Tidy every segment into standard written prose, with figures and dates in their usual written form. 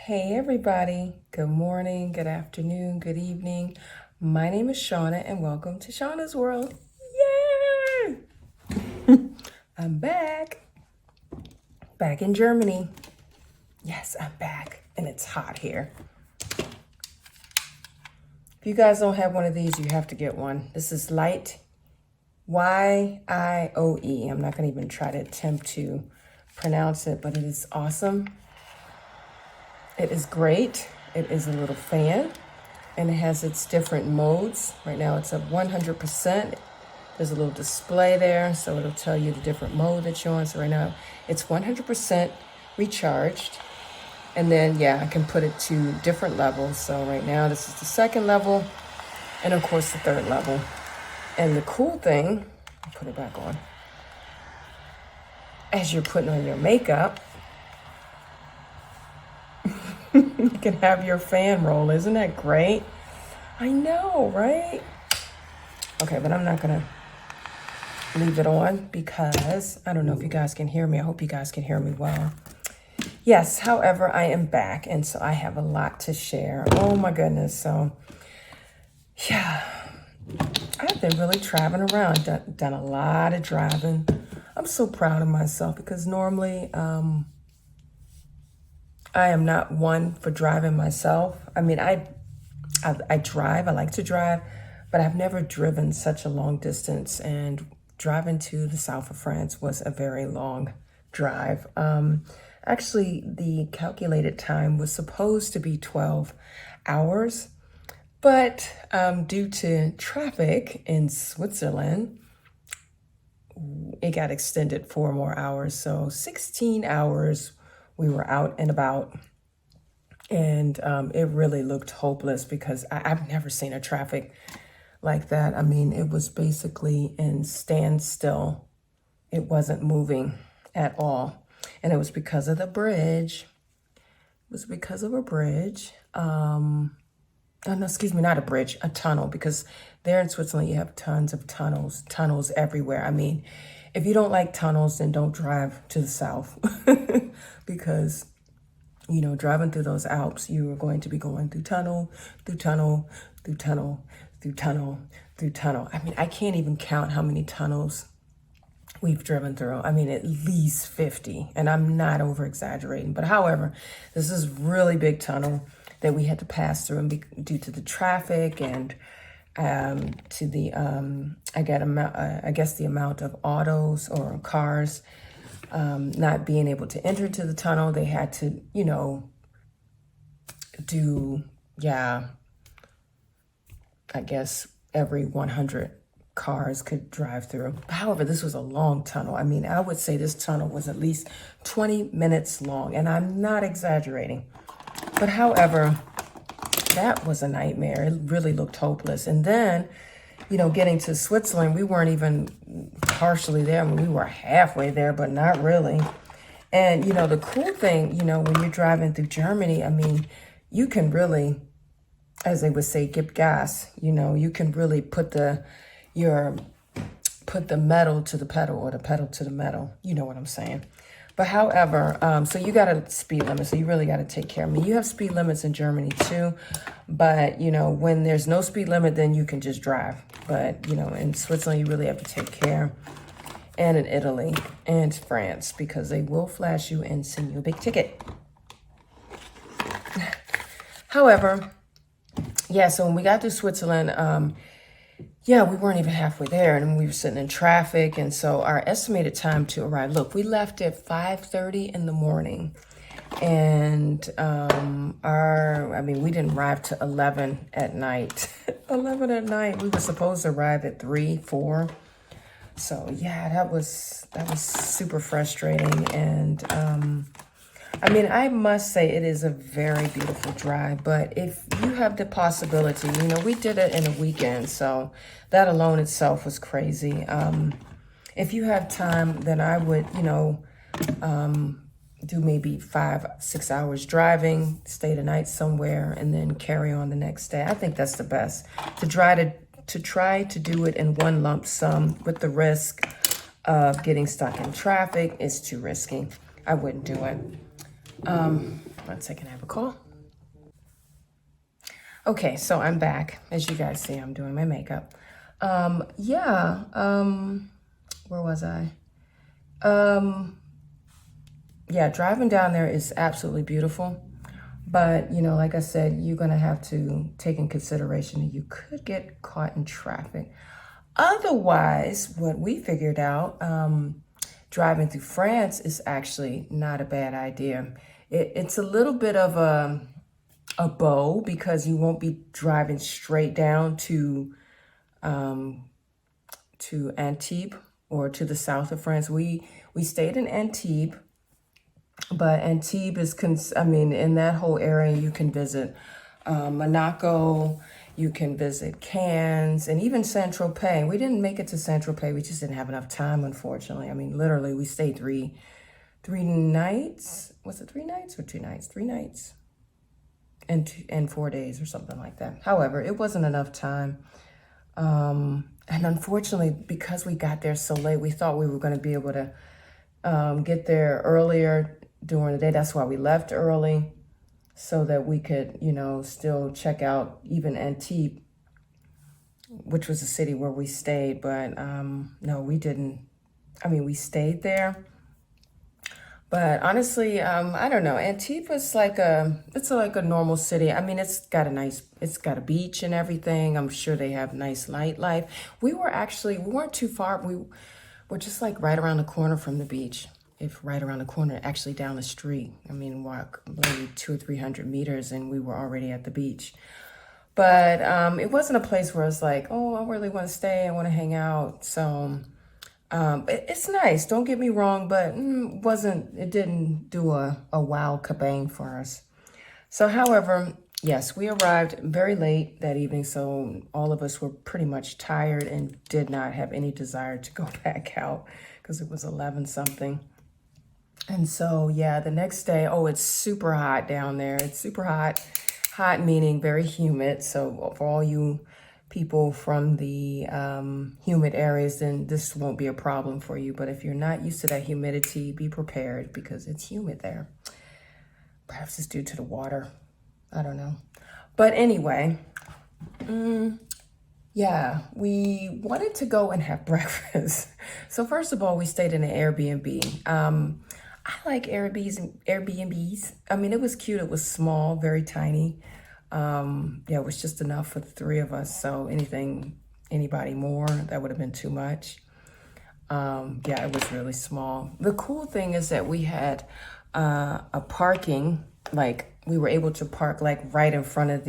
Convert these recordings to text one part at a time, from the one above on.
Hey everybody, good morning, good afternoon, good evening. My name is Shauna and welcome to Shauna's World. Yay! I'm back in Germany. Yes, I'm back and it's hot here. If you guys don't have one of these, you have to get one. This is Light, Y-I-O-E. I'm not gonna even try to attempt to pronounce it, but it is awesome. It is great. It is a little fan and it has its different modes. Right now it's at 100%. There's a little display there, so it'll tell you the different mode that you're on. So right now it's 100% recharged. And then, yeah, I can put it to different levels. So right now this is the second level and of course the third level. And the cool thing, I'll put it back on. As you're putting on your makeup, you can have your fan roll. Isn't that great? I know, right? Okay, but I'm not gonna leave it on because I don't know if you guys can hear me. I hope you guys can hear me well. Yes, however, I am back and so I have a lot to share. Oh my goodness. So yeah, I've been really traveling around, done a lot of driving. I'm so proud of myself because normally I am not one for driving myself. I mean, I drive, I like to drive, but I've never driven such a long distance, and driving to the south of France was a very long drive. Actually, the calculated time was supposed to be 12 hours, but due to traffic in Switzerland, it got extended 4 more hours. So 16 hours we were out and about, and it really looked hopeless because I've never seen a traffic like that. I mean, it was basically in standstill. It wasn't moving at all. And it was because of the bridge. It was because of a bridge. Oh, no, excuse me, not a bridge, a tunnel, because there in Switzerland, you have tons of tunnels everywhere. I mean, if you don't like tunnels, then don't drive to the south because, you know, driving through those Alps, you are going to be going through tunnel, through tunnel, through tunnel, through tunnel, through tunnel. I mean, I can't even count how many tunnels we've driven through. I mean, at least 50, and I'm not over exaggerating. But however, this is really big tunnel that we had to pass through, and due to the traffic and to the I guess the amount of autos or cars not being able to enter into the tunnel, they had to, you know, do, yeah, I guess every 100 cars could drive through. However, this was a long tunnel. I mean, I would say this tunnel was at least 20 minutes long, and I'm not exaggerating. But however, that was a nightmare. It really looked hopeless. And then, you know, getting to Switzerland, we weren't even partially there. I mean, we were halfway there, but not really. And, you know, the cool thing, you know, when you're driving through Germany, I mean, you can really, as they would say, gib gas. You know, you can really put the metal to the pedal or the pedal to the metal. You know what I'm saying? But however, so you got a speed limit, so you really got to take care of me. You have speed limits in Germany too, but you know, when there's no speed limit, then you can just drive. But you know, in Switzerland, you really have to take care, and in Italy and France, because they will flash you and send you a big ticket. However, yeah, so when we got to Switzerland, yeah, we weren't even halfway there, and we were sitting in traffic, and so our estimated time to arrive, look, we left at 5:30 in the morning, and I mean, we didn't arrive to 11 at night. 11 at night. We were supposed to arrive at 3, 4. So yeah, that was super frustrating, and I mean, I must say it is a very beautiful drive, but if you have the possibility, you know, we did it in a weekend, so that alone itself was crazy. If you have time, then I would, you know, do maybe 5-6 hours driving, stay the night somewhere, and then carry on the next day. I think that's the best, to try to do it in one lump sum with the risk of getting stuck in traffic is too risky. I wouldn't do it. 1 second, I have a call. Okay, so I'm back. As you guys see, I'm doing my makeup. Where was I? Yeah, driving down there is absolutely beautiful. But, you know, like I said, you're going to have to take in consideration that you could get caught in traffic. Otherwise, what we figured out, driving through France is actually not a bad idea. It's a little bit of a bow because you won't be driving straight down to Antibes or to the south of France. We stayed in Antibes. But Antibes is, in that whole area, you can visit Monaco, you can visit Cannes, and even Saint-Tropez. We didn't make it to Saint-Tropez. We just didn't have enough time, unfortunately. I mean, literally, we stayed three nights. Was it 3 nights or 2 nights? 3 nights and 4 days or something like that. However, it wasn't enough time. And unfortunately, because we got there so late, we thought we were going to be able to get there earlier during the day. That's why we left early, so that we could, you know, still check out even Antibes, which was the city where we stayed. But no, we didn't. I mean, we stayed there, but honestly, I don't know. Antibes is like like a normal city. I mean, it's got a beach and everything. I'm sure they have nice nightlife. We weren't too far. We were just like right around the corner from the beach. If right around the corner, actually down the street. I mean, walk maybe 200 or 300 meters and we were already at the beach. But it wasn't a place where I was like, oh, I really want to stay, I want to hang out. So it's nice, don't get me wrong, but it didn't do a wow kabang for us. So however, yes, we arrived very late that evening, so all of us were pretty much tired and did not have any desire to go back out because it was 11 something. And so, yeah, the next day, it's super hot down there. It's super hot. Hot meaning very humid. So for all you people from the humid areas, then this won't be a problem for you. But if you're not used to that humidity, be prepared because it's humid there. Perhaps it's due to the water. I don't know. But anyway, yeah, we wanted to go and have breakfast. So first of all, we stayed in an Airbnb. I like Airbnbs. I mean, it was cute. It was small, very tiny. Yeah, it was just enough for the 3 of us. So anybody more, that would have been too much. Yeah, it was really small. The cool thing is that we had a parking, like we were able to park like right in front of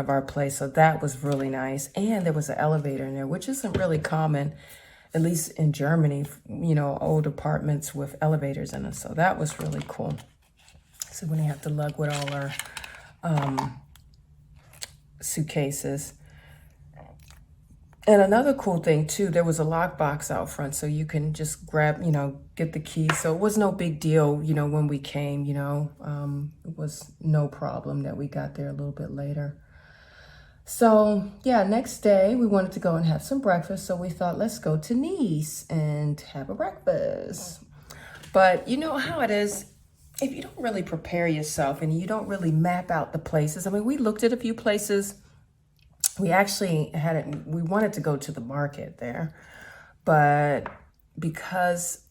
our place. So that was really nice. And there was an elevator in there, which isn't really common, at least in Germany, you know, old apartments with elevators in them. So that was really cool. So we didn't have to lug with all our suitcases. And another cool thing too, there was a lockbox out front, so you can just grab, you know, get the key. So it was no big deal, you know, when we came, you know, it was no problem that we got there a little bit later. So yeah, next day we wanted to go and have some breakfast. So we thought, let's go to Nice and have a breakfast. But you know how it is, if you don't really prepare yourself and you don't really map out the places. I mean, we looked at a few places. We actually we wanted to go to the market there, but because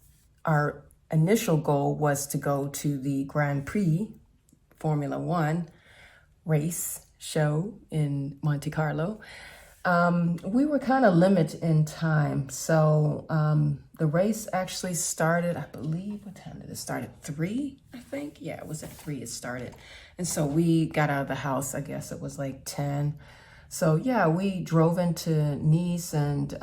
our initial goal was to go to the Grand Prix Formula One race show in Monte Carlo, we were kind of limited in time. So the race actually started, I believe, what time did it start? At 3, I think. Yeah, it was at 3 it started. And so we got out of the house, I guess it was like 10. So yeah, we drove into Nice and it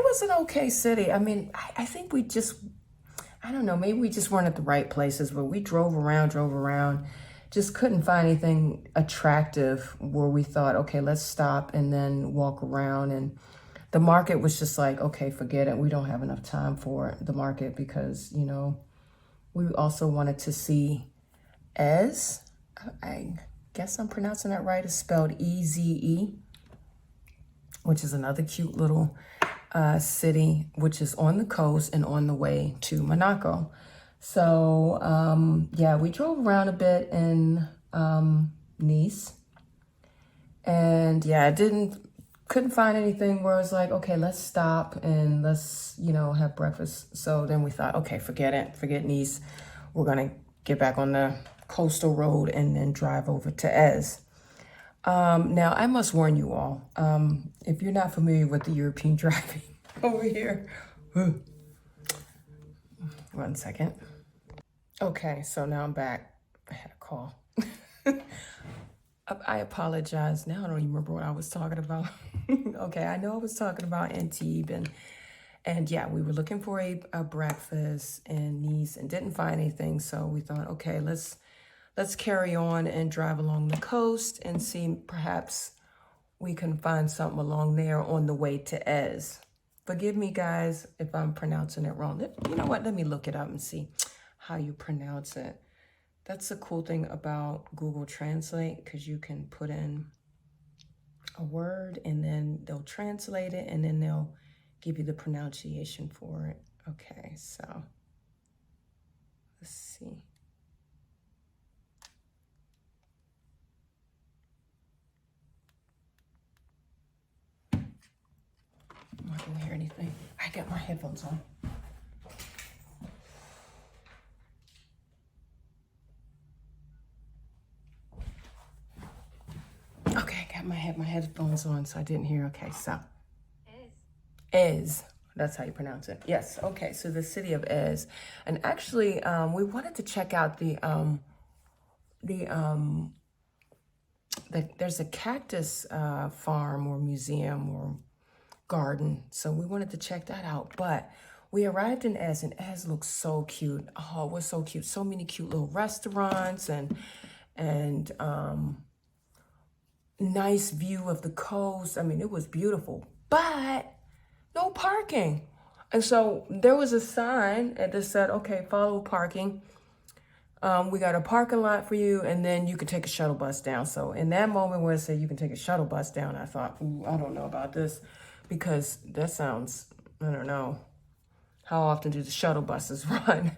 was an okay city. I mean, I think I don't know, maybe we just weren't at the right places, but we drove around, just couldn't find anything attractive where we thought, okay, let's stop and then walk around. And the market was just like, okay, forget it. We don't have enough time for the market because, you know, we also wanted to see I guess I'm pronouncing that right. It's spelled Eze, which is another cute little city, which is on the coast and on the way to Monaco. So, yeah, we drove around a bit in Nice. And yeah, couldn't find anything where it's like, okay, let's stop and let's, have breakfast. So then we thought, okay, forget it, forget Nice. We're gonna get back on the coastal road and then drive over to Ez. Now, I must warn you all, if you're not familiar with the European driving over here, one second. Okay, so now I'm back. I had a call. I apologize. Now I don't even remember what I was talking about. Okay, I know I was talking about Antibes and yeah, we were looking for a breakfast in Nice and didn't find anything. So we thought, okay, let's carry on and drive along the coast and see perhaps we can find something along there on the way to Ez. Forgive me, guys, if I'm pronouncing it wrong. You know what? Let me look it up and see how you pronounce it. That's the cool thing about Google Translate, because you can put in a word and then they'll translate it and then they'll give you the pronunciation for it. Okay, so let's see. I'm not gonna hear anything. I got my headphones on. Okay, I got my headphones on, so I didn't hear. Okay, so Ez. That's how you pronounce it. Yes. Okay. So the city of Ez, and actually, we wanted to check out there's a cactus farm or museum or garden. So we wanted to check that out. But we arrived in Ez, and Ez looks so cute. Oh, it was so cute. So many cute little restaurants and nice view of the coast. I mean, it was beautiful, but no parking. And so there was a sign that said, okay, follow parking. We got a parking lot for you, and then you could take a shuttle bus down. So in that moment where it said you can take a shuttle bus down, I thought, ooh, I don't know about this, because that sounds, I don't know, how often do the shuttle buses run?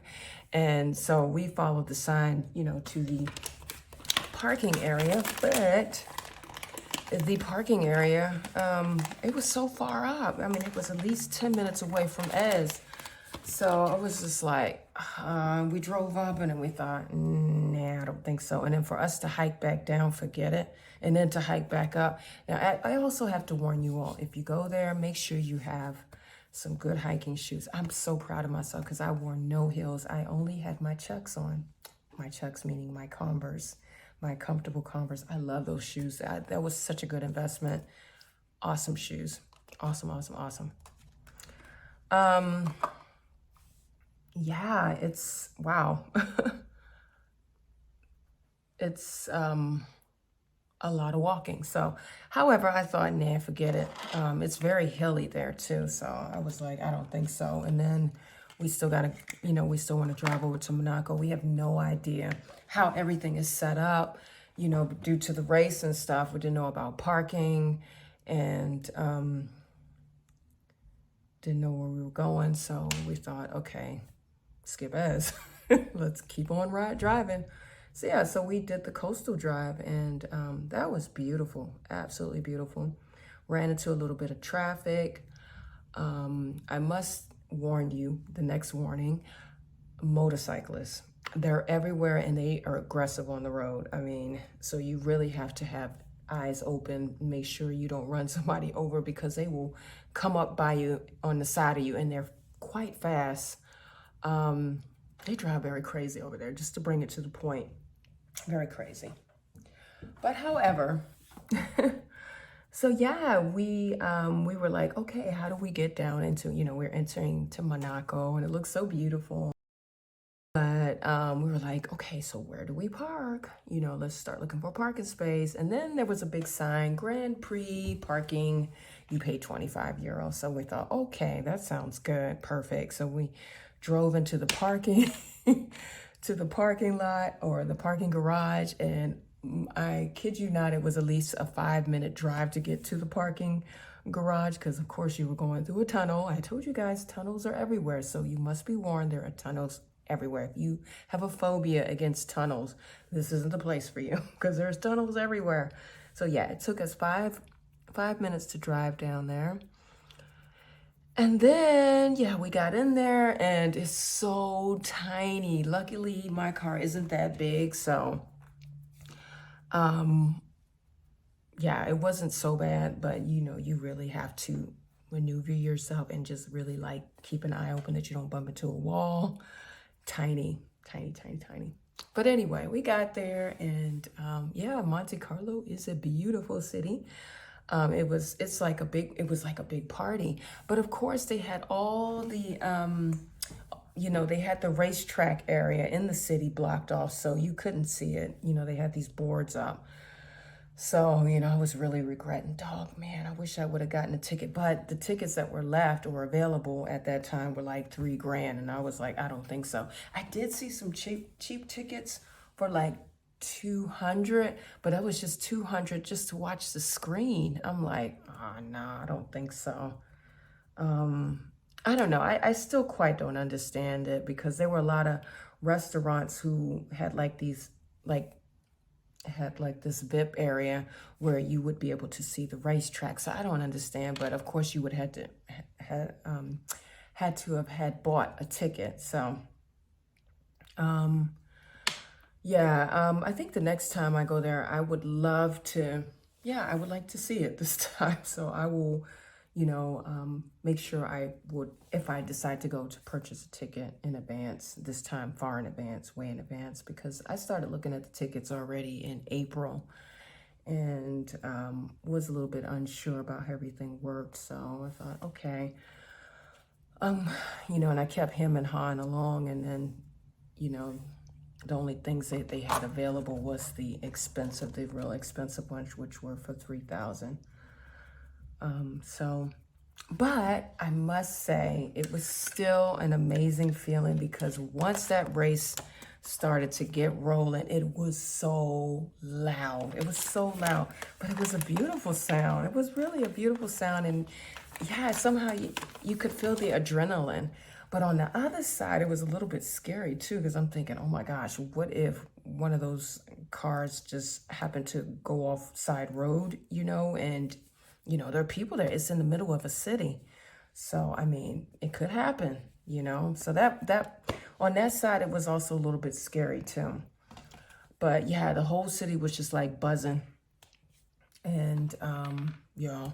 And so we followed the sign, to the parking area, but the parking area, it was so far up. I mean, it was at least 10 minutes away from Ez. So I was just like, we drove up and then we thought, nah, I don't think so. And then for us to hike back down, forget it. And then to hike back up. Now, I also have to warn you all, if you go there, make sure you have some good hiking shoes. I'm so proud of myself because I wore no heels. I only had my Chucks on. My Chucks meaning my Converse, my comfortable Converse. I love those shoes. That was such a good investment. Awesome shoes. Awesome, awesome, awesome. Yeah, it's, wow. It's a lot of walking. So, however, I thought, nah, forget it. It's very hilly there too. So I was like, I don't think so. And then we still got to, we still want to drive over to Monaco. We have no idea how everything is set up, due to the race and stuff. We didn't know about parking and didn't know where we were going. So we thought, okay, skip Ez. Let's keep on driving. So yeah, so we did the coastal drive, and that was beautiful, absolutely beautiful. Ran into a little bit of traffic. I must warn you, the next warning, motorcyclists. They're everywhere and they are aggressive on the road. I mean, so you really have to have eyes open, make sure you don't run somebody over, because they will come up by you on the side of you, and they're quite fast. They drive very crazy over there, just to bring it to the point. Very crazy. But however, so yeah, we were like, okay, how do we get down into, we're entering to Monaco and it looks so beautiful. But we were like, okay, so where do we park? Let's start looking for a parking space. And then there was a big sign, Grand Prix parking, you pay 25 euros. So we thought, okay, that sounds good, perfect. So we drove into the parking, to the parking lot or the parking garage. And I kid you not, it was at least a 5-minute drive to get to the parking garage, because of course you were going through a tunnel. I told you guys, tunnels are everywhere. So you must be warned, there are tunnels everywhere. If you have a phobia against tunnels, this isn't the place for you because there's tunnels everywhere. So yeah, it took us five minutes to drive down there. And then, yeah, we got in there and it's so tiny. Luckily, my car isn't that big. So, yeah, it wasn't so bad, but you know, you really have to maneuver yourself and just really like keep an eye open that you don't bump into a wall. Tiny, tiny, tiny, tiny. But anyway, we got there and yeah, Monte Carlo is a beautiful city. It was like a big party. But of course they had all the you know, they had the racetrack area in the city blocked off so you couldn't see it. You know, they had these boards up. So, you know, I was really regretting, dog, man, I wish I would have gotten a ticket. But the tickets that were left or available at that time were like $3,000. And I was like, I don't think so. I did see some cheap tickets for like 200, but that was just 200 just to watch the screen. I'm like, oh, no, I don't think so. I don't know. I still quite don't understand it because there were a lot of restaurants who had like these, like, had like this VIP area where you would be able to see the racetrack. So I don't understand, but of course you would had to have bought a ticket. So yeah, I think the next time I go there, I would love to, yeah, I would like to see it this time. So I will, you know, make sure I would, if I decide to go, to purchase a ticket in advance, this time far in advance, way in advance, because I started looking at the tickets already in April and was a little bit unsure about how everything worked. So I thought, okay, you know, and I kept him and Han along, and then, you know, the only things that they had available was the real expensive ones, which were for $3,000. So, but I must say it was still an amazing feeling because once that race started to get rolling, it was so loud. It was so loud, but it was a beautiful sound. It was really a beautiful sound. And yeah, somehow you could feel the adrenaline. But on the other side, it was a little bit scary too, because I'm thinking, oh my gosh, what if one of those cars just happened to go off side road, you know, and, you know, there are people there. It's in the middle of a city. So, I mean, it could happen, you know. So that on that side, it was also a little bit scary too. But yeah, the whole city was just like buzzing. And, yeah.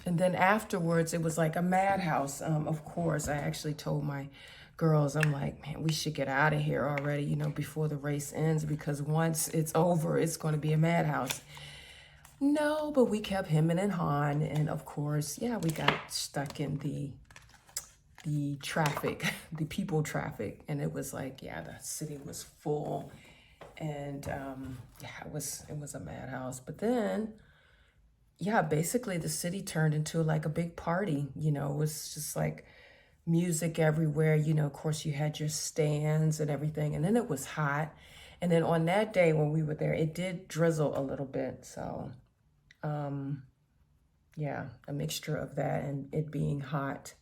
And then afterwards, it was like a madhouse. Of course, I actually told my girls, I'm like, man, we should get out of here already, you know, before the race ends, because once it's over, it's going to be a madhouse. No, but we kept hemming and hawing. And of course, yeah, we got stuck in the traffic, the people traffic. And it was like, yeah, the city was full. And yeah, it was a madhouse. But then, yeah, basically the city turned into like a big party. You know, it was just like music everywhere. You know, of course you had your stands and everything. And then it was hot. And then on that day when we were there, it did drizzle a little bit. So, yeah, a mixture of that and it being hot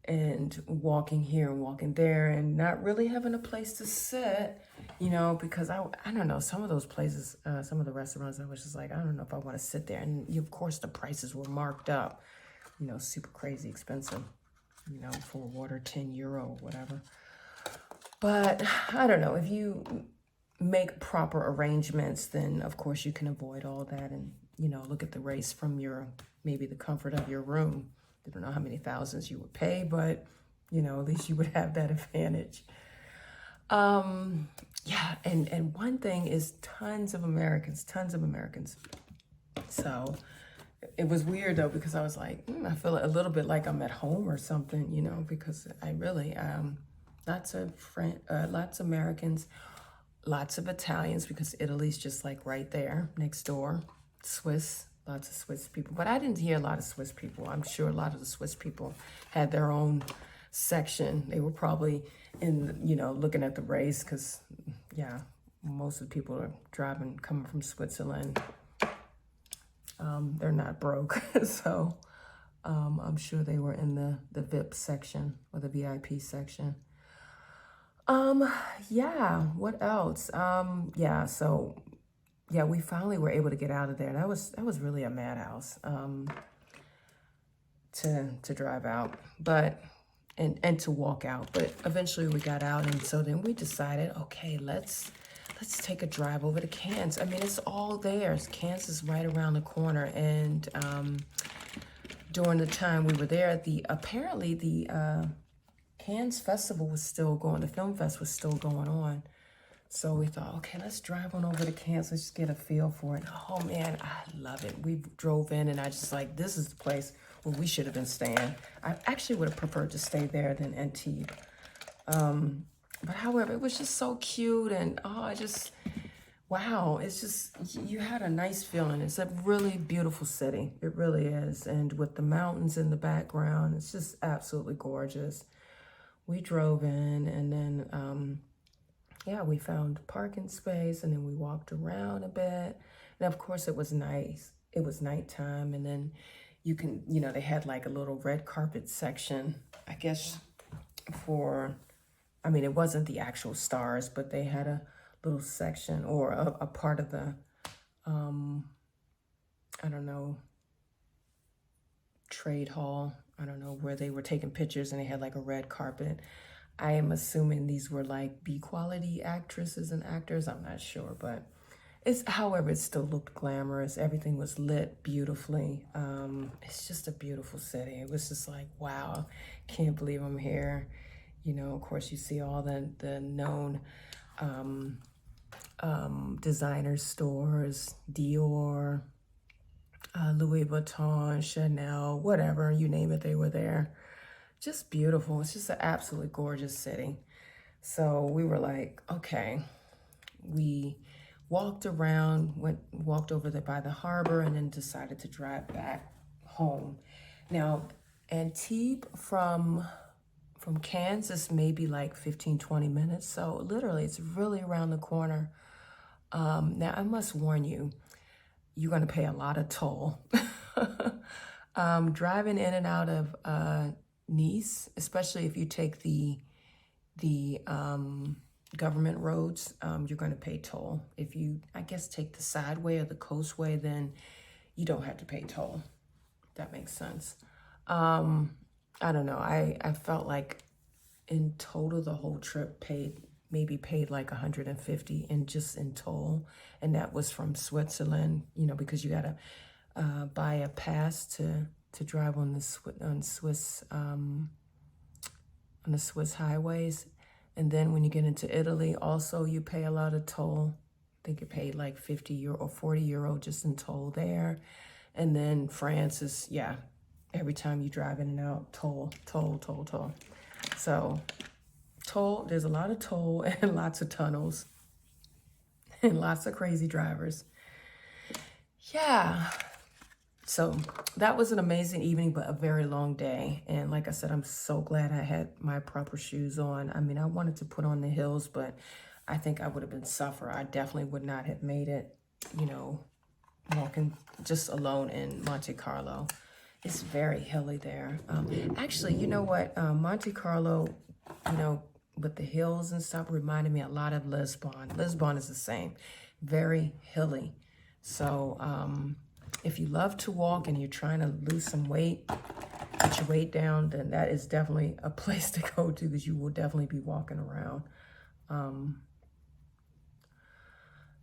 and walking here and walking there and not really having a place to sit, you know, because I don't know, some of those places, some of the restaurants, I was just like, I don't know if I want to sit there. And of course the prices were marked up, you know, super crazy expensive, you know, for water, €10 or whatever. But I don't know, if you make proper arrangements, then of course you can avoid all that and, you know, look at the race from maybe the comfort of your room. I don't know how many thousands you would pay, but, you know, at least you would have that advantage. Yeah, and one thing is tons of Americans. So it was weird though, because I was like, I feel a little bit like I'm at home or something, you know, because I really, lots of Americans, lots of Italians, because Italy's just like right there next door. Swiss, lots of Swiss people, but I didn't hear a lot of Swiss people. I'm sure a lot of the Swiss people had their own section. They were probably you know, looking at the race, because yeah, most of the people are coming from Switzerland. They're not broke. So I'm sure they were in the VIP section or the VIP section. Um, yeah, what else? Yeah, so yeah, we finally were able to get out of there. That was really a madhouse, to drive out, but and to walk out. But eventually we got out, and so then we decided, okay, let's take a drive over to Cairns. I mean, it's all there. Cairns is right around the corner, and during the time we were there, the apparently the Cannes Festival was still going. The film fest was still going on. So we thought, okay, let's drive on over to Cannes. Let's just get a feel for it. Oh man, I love it. We drove in and I just like, this is the place where we should have been staying. I actually would have preferred to stay there than Antibes. But however, it was just so cute and wow, it's just, you had a nice feeling. It's a really beautiful city. It really is. And with the mountains in the background, it's just absolutely gorgeous. We drove in and then, yeah, we found parking space and then we walked around a bit. And of course it was nice. It was nighttime and then they had like a little red carpet section, I guess it wasn't the actual stars, but they had a little section or a part of the, I don't know, trade hall. I don't know, where they were taking pictures and they had like a red carpet. I am assuming these were like B quality actresses and actors. I'm not sure, but however, it still looked glamorous. Everything was lit beautifully. It's just a beautiful city. It was just like, wow, can't believe I'm here. Of course you see all the known, designer stores, Dior, Louis Vuitton, Chanel, whatever, you name it, they were there. Just beautiful. It's just an absolutely gorgeous city. So we were like, okay, we walked around, walked over there by the harbor, and then decided to drive back home. Now, Antibes from Cairns is maybe like 15, 20 minutes. So literally, it's really around the corner. Now, I must warn you, you're going to pay a lot of toll. Driving in and out of Nice, especially if you take the government roads, you're going to pay toll. If you, I guess, take the sideway or the coastway, then you don't have to pay toll. That makes sense. I don't know. I felt like in total the whole trip paid like 150 in toll, and that was from Switzerland. Because you gotta buy a pass to drive on the Swiss highways, and then when you get into Italy, also you pay a lot of toll. I think you paid like 50 euro or 40 euro just in toll there, and then France is every time you drive in and out, toll. So toll, there's a lot of toll and lots of tunnels and lots of crazy drivers. Yeah. So that was an amazing evening, but a very long day. And like I said, I'm so glad I had my proper shoes on. I wanted to put on the heels, but I think I would have been suffer. I definitely would not have made it, walking just alone in Monte Carlo. It's very hilly there. Actually, you know what? Monte Carlo, with the hills and stuff, reminded me a lot of Lisbon. Lisbon is the same, very hilly. So if you love to walk and you're trying to lose some weight, get your weight down, then that is definitely a place to go to, because you will definitely be walking around.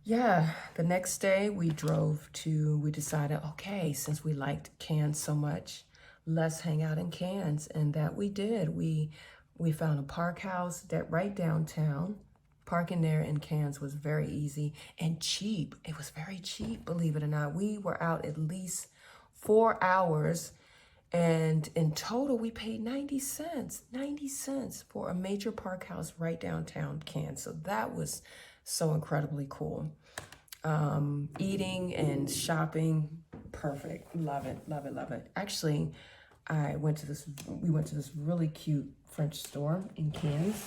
Yeah, the next day we decided, okay, since we liked Cairns so much, let's hang out in Cairns. And that we did. We found a park house right downtown. Parking there in Cairns was very easy and cheap. It was very cheap, believe it or not. We were out at least 4 hours, and in total we paid 90 cents for a major park house right downtown Cairns. So that was so incredibly cool. Eating and shopping, perfect. Love it. Actually, we went to this really cute French store in Cairns.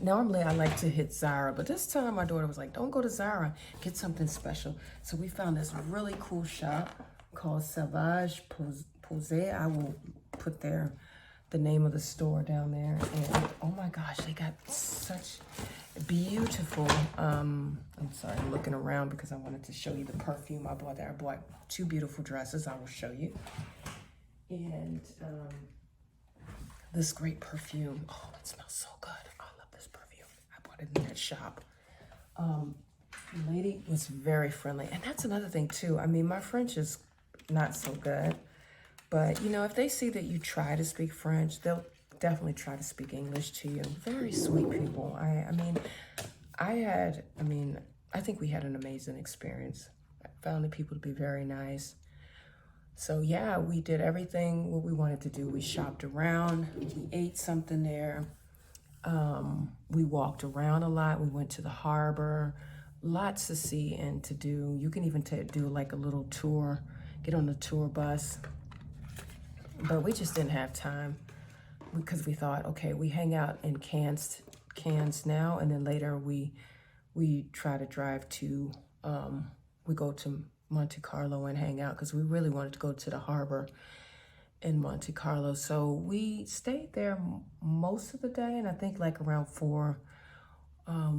Normally I like to hit Zara, but this time my daughter was like, don't go to Zara, get something special. So we found this really cool shop called Sauvage Posé. I will put their the name of the store down there. And oh my gosh, they got such beautiful, I'm sorry, I'm looking around because I wanted to show you the perfume I bought there. I bought 2 beautiful dresses I will show you. And this great perfume. Oh, it smells so good. I love this perfume. I bought it in that shop. The lady was very friendly. And that's another thing too. I mean, my French is not so good. But, you know, if they see that you try to speak French, they'll definitely try to speak English to you. Very sweet people. I think we had an amazing experience. I found the people to be very nice. So yeah, we did everything what we wanted to do. We shopped around, we ate something there. We walked around a lot. We went to the harbor, lots to see and to do. You can even do like a little tour, get on the tour bus. But we just didn't have time because we thought, okay, we hang out in Cannes now, and then later we try to drive to, we go to Monte Carlo and hang out because we really wanted to go to the harbor in Monte Carlo. So we stayed there most of the day, and I think like around 4,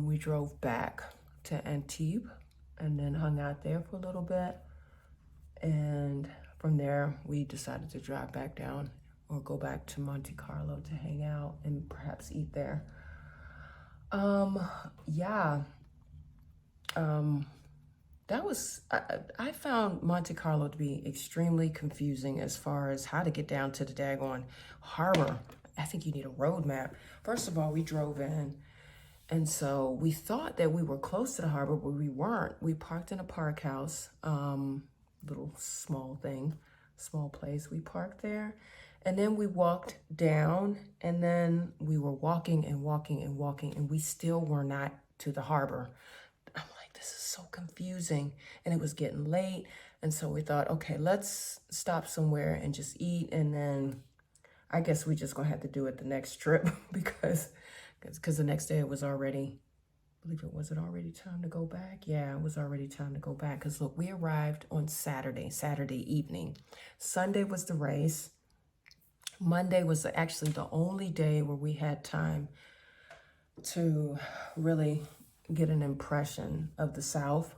we drove back to Antibes and then hung out there for a little bit. And from there, we decided to drive back down or go back to Monte Carlo to hang out and perhaps eat there. That was, I found Monte Carlo to be extremely confusing as far as how to get down to the daggone harbor. I think you need a road map. First of all, we drove in, and so we thought that we were close to the harbor, but we weren't. We parked in a park house, little small place. We parked there, and then we walked down, and then we were walking, and we still were not to the harbor. I'm like, this is so confusing, and it was getting late, and so we thought, okay, let's stop somewhere and just eat, and then I guess we just gonna have to do it the next trip because the next day it was already, was it already time to go back? Yeah, it was already time to go back. Because look, we arrived on Saturday evening. Sunday was the race. Monday was actually the only day where we had time to really get an impression of the South.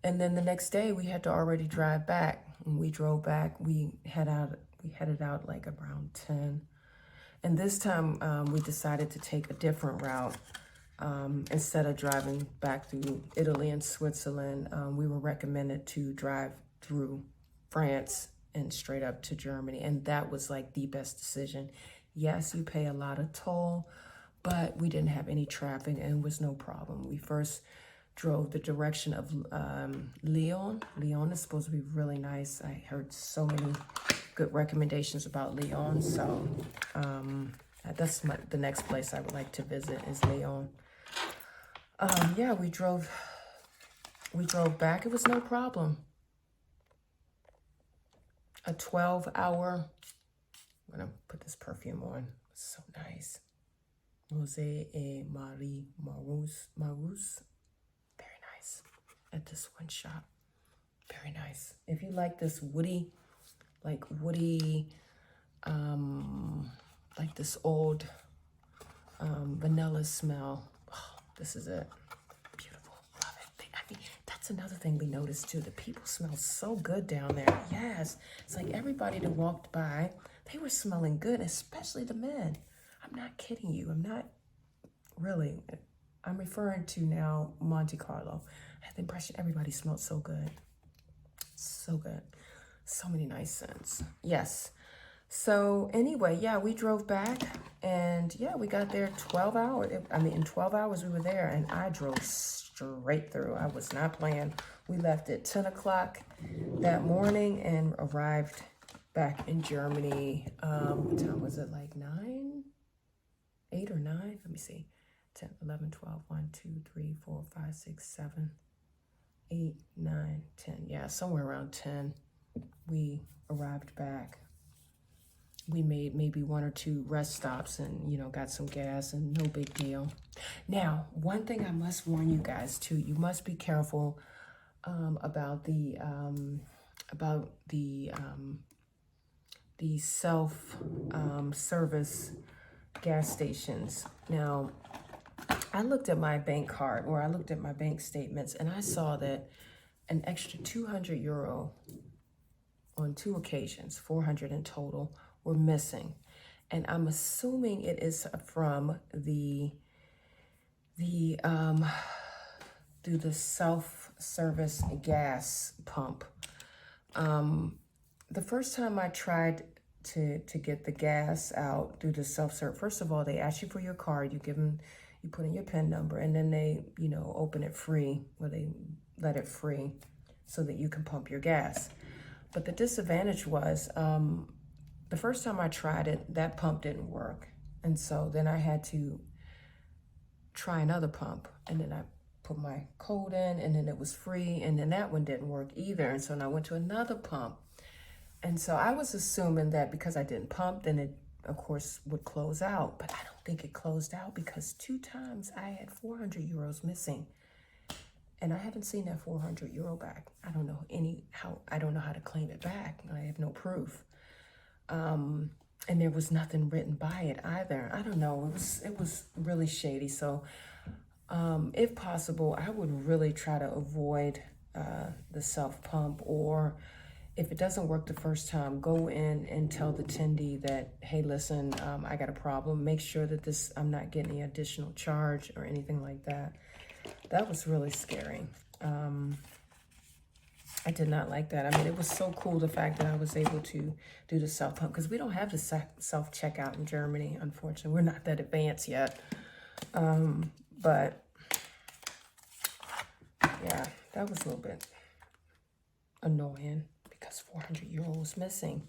And then the next day we had to already drive back. And we drove back. We headed out like around 10. And this time we decided to take a different route. Instead of driving back through Italy and Switzerland, we were recommended to drive through France and straight up to Germany. And that was like the best decision. Yes, you pay a lot of toll, but we didn't have any traffic and it was no problem. We first drove the direction of Lyon. Lyon is supposed to be really nice. I heard so many good recommendations about Lyon. So that's the next place I would like to visit is Lyon. Yeah, we drove back. It was no problem. A 12-hour, I'm gonna put this perfume on. It's so nice. Rose et Marie Marous. Very nice. At this one shop. Very nice. If you like this woody, like this old vanilla smell, this is it. Beautiful. Love it. I mean, that's another thing we noticed too. The people smell so good down there. Yes. It's like everybody that walked by, they were smelling good, especially the men. I'm not kidding you. I'm not really. I'm referring to now Monte Carlo. I had the impression everybody smelled so good. So good. So many nice scents. Yes. So anyway, yeah, we drove back and yeah, we got there 12 hours. In 12 hours we were there and I drove straight through. I was not playing. We left at 10 o'clock that morning and arrived back in Germany. What time was it? Like 9? 8 or 9? Let me see. 10, 11, 12, 1, 2, 3, 4, 5, 6, 7, 8, 9, 10. Yeah, somewhere around 10 we arrived back. We made maybe 1 or 2 rest stops and, got some gas and no big deal. Now, one thing I must warn you guys too, you must be careful about the the self-service gas stations. Now, I looked at my bank card, or I looked at my bank statements, and I saw that an extra 200 euro on 2 occasions, 400 in total, were missing. And I'm assuming it is from through the self-service gas pump. The first time I tried to get the gas out through the self-serve, first of all, they ask you for your card. You put in your PIN number, and then they, open it free, or they let it free so that you can pump your gas. But the disadvantage was, the first time I tried it, that pump didn't work. And so then I had to try another pump, and then I put my code in, and then it was free, and then that one didn't work either. And so then I went to another pump. And so I was assuming that because I didn't pump, then it, of course, would close out. But I don't think it closed out, because 2 times I had 400 euros missing. And I haven't seen that 400 euro back. I don't know how to claim it back. I have no proof. And there was nothing written by it either. I don't know. It was really shady. So if possible, I would really try to avoid the self pump, or if it doesn't work the first time, go in and tell the attendee that, hey, listen, I got a problem. Make sure that I'm not getting any additional charge or anything like that. That was really scary. I did not like that. I mean, it was so cool, the fact that I was able to do the self-pump, because we don't have the self-checkout in Germany, unfortunately. We're not that advanced yet. But, yeah, that was a little bit annoying, because 400 euro was missing.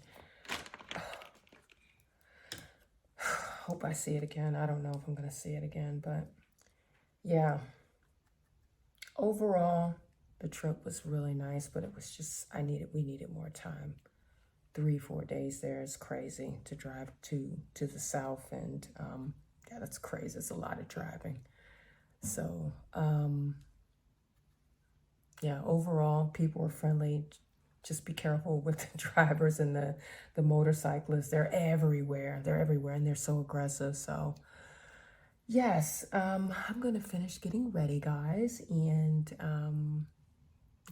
Hope I see it again. I don't know if I'm going to see it again, but, yeah. Overall, the trip was really nice, but it was just, we needed more time. 3-4 days there is crazy to drive to the south, and yeah, that's crazy. It's a lot of driving. So, yeah, overall, people were friendly. Just be careful with the drivers and the motorcyclists. They're everywhere. And they're so aggressive. So, yes, I'm going to finish getting ready, guys. And,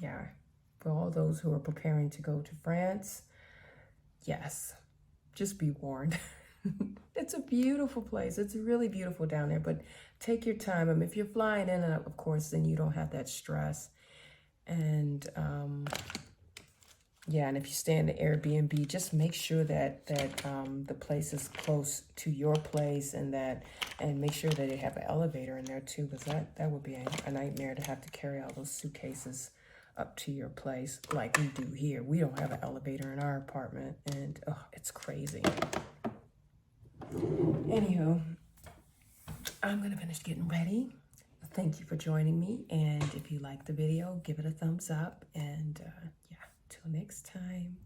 yeah, for all those who are preparing to go to France, yes, just be warned. It's a beautiful place. It's really beautiful down there, but take your time. I mean, if you're flying in, of course, then you don't have that stress. And, yeah, and if you stay in the Airbnb, just make sure that the place is close to your place, and make sure that they have an elevator in there too, because that would be a nightmare to have to carry all those suitcases up to your place like we do here. We don't have an elevator in our apartment, and it's crazy. Anywho, I'm gonna finish getting ready. Thank you for joining me, and if you like the video, give it a thumbs up, and yeah, till next time,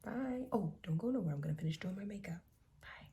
bye. Oh, don't go nowhere. I'm gonna finish doing my makeup. Bye.